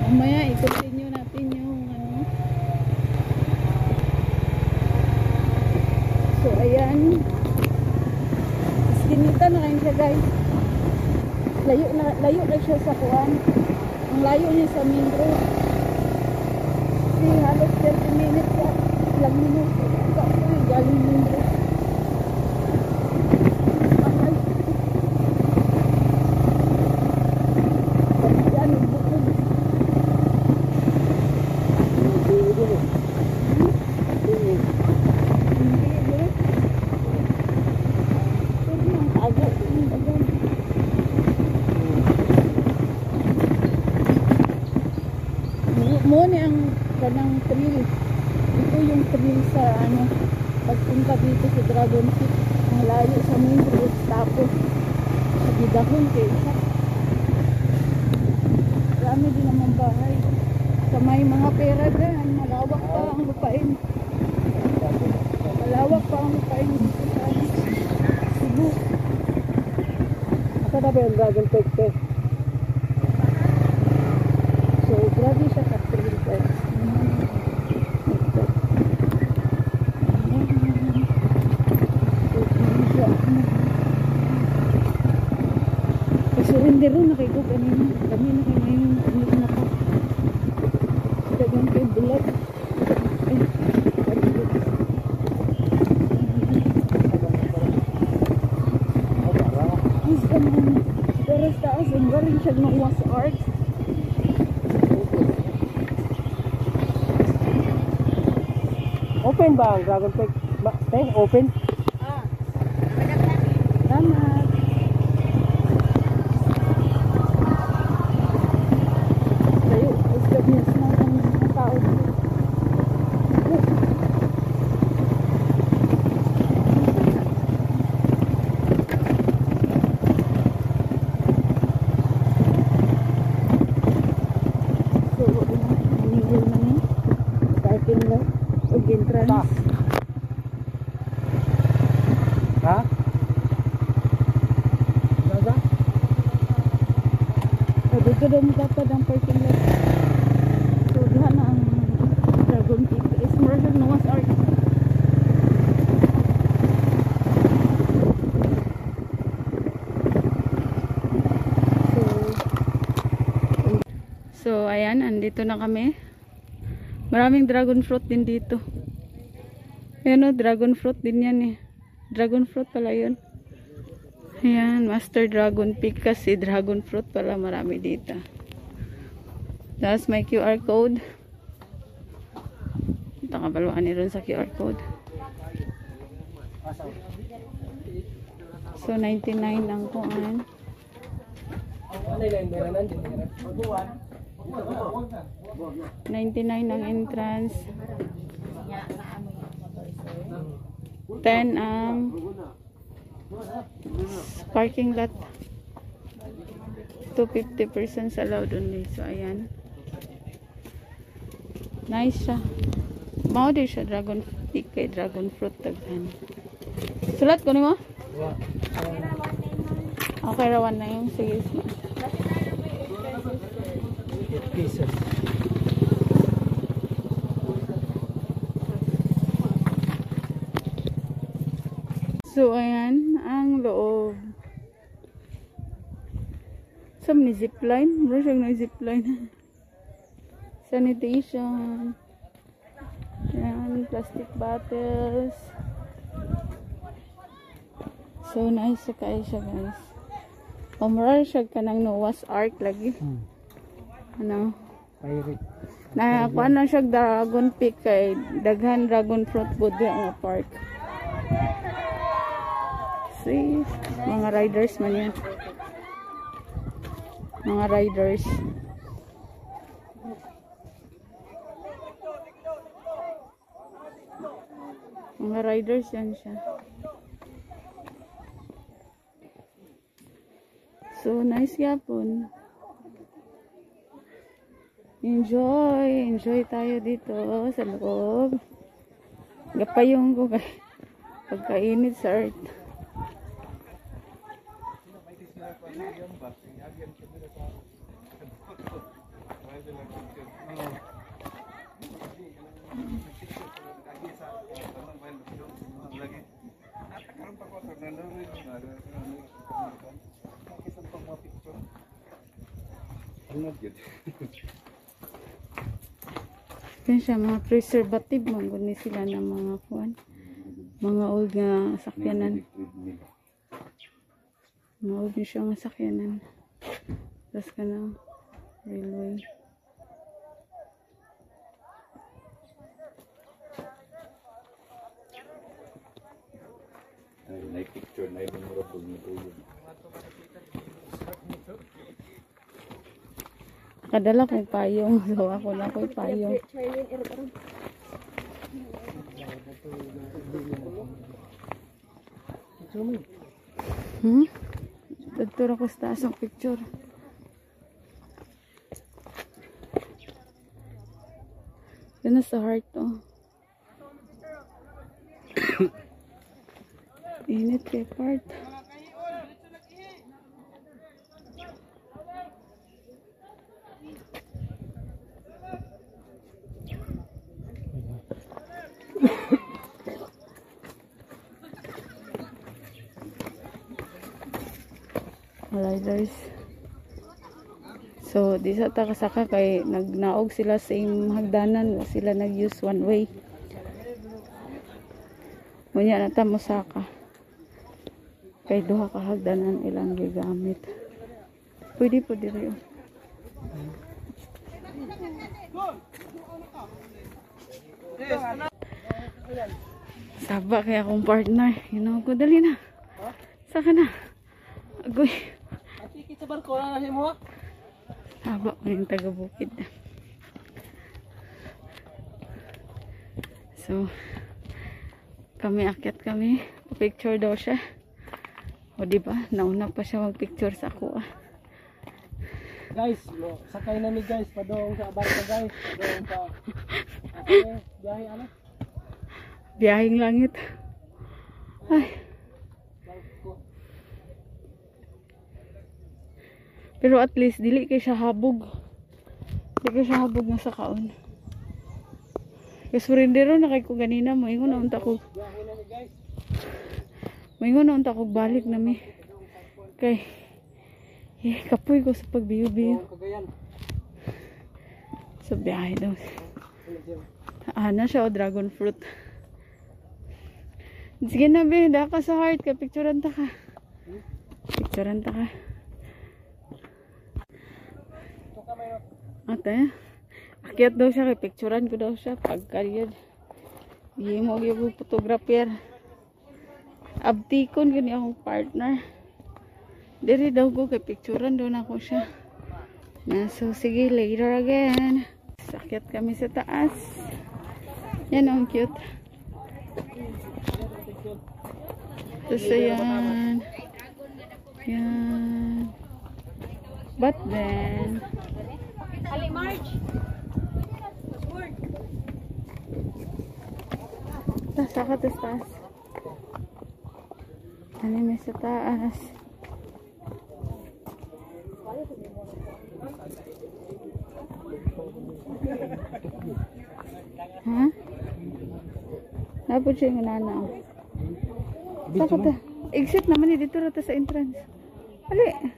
Mamaya i-continue natin yung ano. So ayan. Iskinita na kayo siya guys. Layo na siya sa kuwan. Ang layo niya sa main road. Kasi halos 30 minutes ya. Ilang minuto. Galing main road. Muna ang kanang trail. Ito yung trail sa ano, pagpunta dito sa Dragon Peak. Ang layo sa main road, tapos sa Gidahon kaysa. Marami din naman bahay. Sa may mga pera dyan, malawak pa ang lupain. Malawak pa ang lupain dito sa Cebu. Asa na ba yung Dragon Peak? So, grabe siya ka-trail guys. Surrender rin na kayo kanina. Kami na kayo ngayon. Kami na pa. Dagang kayo bulat. Pero sa taas, ang galing siya ng was art. Open ba ang Dragon Peak? Open? Salamat. Layo, establis na ang mga tao dito. So, manigil na niya. Parking lot. Entrance. Ha? Naga? Dito daw mo dapat ang parking lot. So, dihan na ang Dragon Peak. Is more than Noah's Ark. So, ayan. Andito na kami. Maraming dragon fruit din dito. Ayan o, dragon fruit din yan eh. Dragon fruit pala yun. Ayan, Master Dragon Peak kasi dragon fruit pala marami dito. Tapos may QR code. Ito nga baluan ni ron sa QR code. So, 99 ang kuan. 99 ang entrance. 10 ang parking lot. 250 persons allowed only. So ayan, nice siya. Mao di siya Dragon Peak kay dragon fruit taghan. Sulat ko nimo? Okay rawan na yung sige. Pieces. So ayan ang loob. Sa mini zipline, bro siyang na zipline. Sanitation. Ayan, plastic bottles. So nice siya kayo siya guys. Pamaral siya ka ng Noah's Ark lagi. Ano? Pirate. Na kuan na siya Dragon Peak kay daghan dragon fruit food ang park. See, mga riders man yan. Mga riders. Mga riders yan siya. So nice yapon. Enjoy tayo dito sa loob. Gapayong ko kay pagkainit sa earth. Yan siya, mga preservative, mangguni sila ng mga kuwan. Mga old nga sakyanan. Mga old na siya nga sakyanan. Tapos ka na, railway. Ay, picture na yung mga pag natulog. Nakadala kong payong. So ako na ko'y payong. Dagtura ko sa taas ang picture. Yan na sa heart to. Init kay part. Riders. So, di sa takasaka kay nagnaog sila sa imong hagdanan, sila nag-use one way. Munya na ta mosaka. Kay duha ka hagdanan ilang gigamit. Pwede po diri. Saba kay akong partner. Ginawa ko, dali na. Saka na. Agoy. Sa barko na mo. Haba ko yung taga-bukid. So, kami akyat kami. Picture daw siya. O diba, nauna pa siya mag-picture sa ako. Guys, sakay na ni guys. Padong sa barko guys. Padong pa. Biyahe ano? Biyahing langit. Ay. Pero at least dili kay siya habog. Dili kay siya habog nga sa kaon. Kasi surindero na kay ko ganina mo ingon na unta ko. Moingon na unta ko balik na mi. Kay kapoy ko sa pagbiyo-biyo. So biyahe daw. Na siya o dragon fruit. Sige na be, daka sa heart ka picturean ta ka. Picturean ta ka. Ate, akyat daw siya, kay picturean ko daw siya pagkaryad. Hindi mo yung photographer. Abtikon gani akong partner. Diri daw ko, kay picturean daw na ako siya. So, sige, later again. Akyat kami sa taas. Yan ang cute. Tapos ayan. Yan. But then, Ali March. tas ako taas. Ano may sa taas? Ha? Napod siya yung nana. Saka ta? Exit naman dito rata sa entrance. Ali.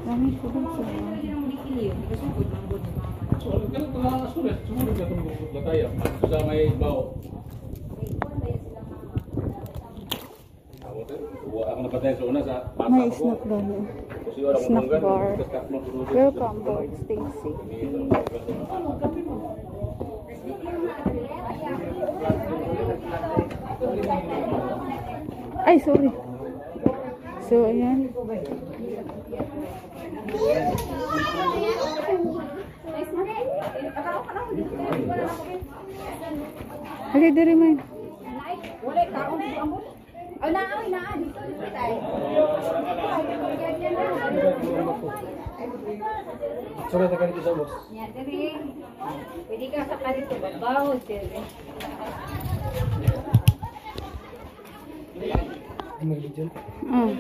Kami sudah may snack doon. Snack bar. Welcome board, Stacy. Ay, sorry. So, ayan. Hali, diri man. Wala taong ambot. Ay na dito tayo. Sura ta kanito sa boss. Yan diri. Pwede ka sa kanito babaw diri. Mag-video. Oh.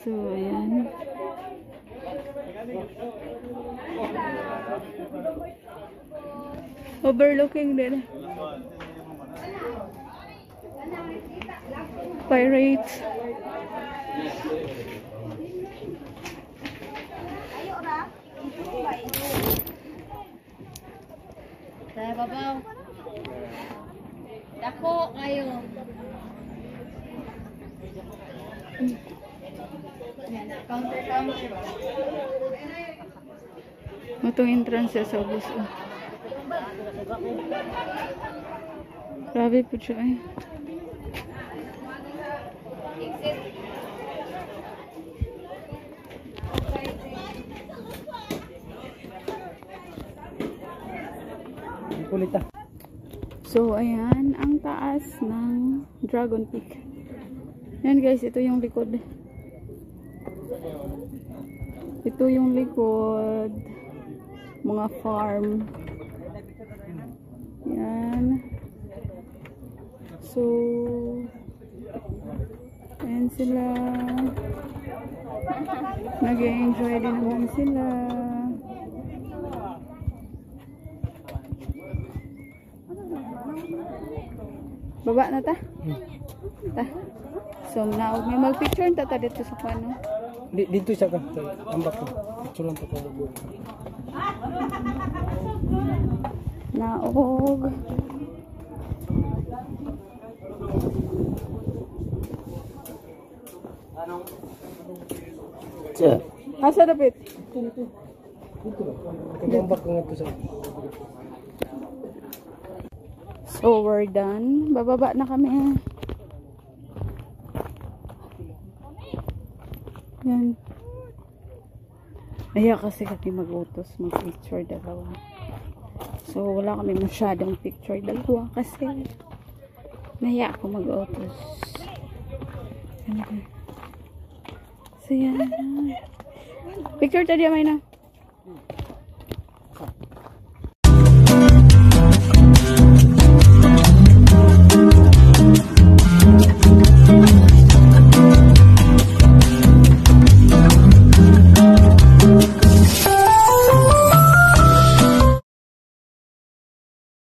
So, ayan. Overlooking din. Pirates. Sa babaw. Dako kayo. Counter. Itong entrance sa bus. Oh. Grabe po siya eh. Exit. Kulit ah. So, ayan, ang taas ng Dragon Peak. Ayan guys, ito yung likod. Ito yung likod. Mga farm. Ayan. So, ayan sila. Nag-enjoy din naman sila. Baba na ta? Ta. So, naog may mag-picture ta dito sa pano. Dito siya ka. Tambak ko. Picture lang to ko. Naog. Siya. Asa dapit? Dito. Tambak ko nga to sa. So, we're done. Bababa na kami. Yan. Ayaw kasi kami mag-utos, mag-picture dalawa. So, wala kami masyadong picture dalawa kasi nahiya ako mag-utos. So, yan. Picture tayo may na.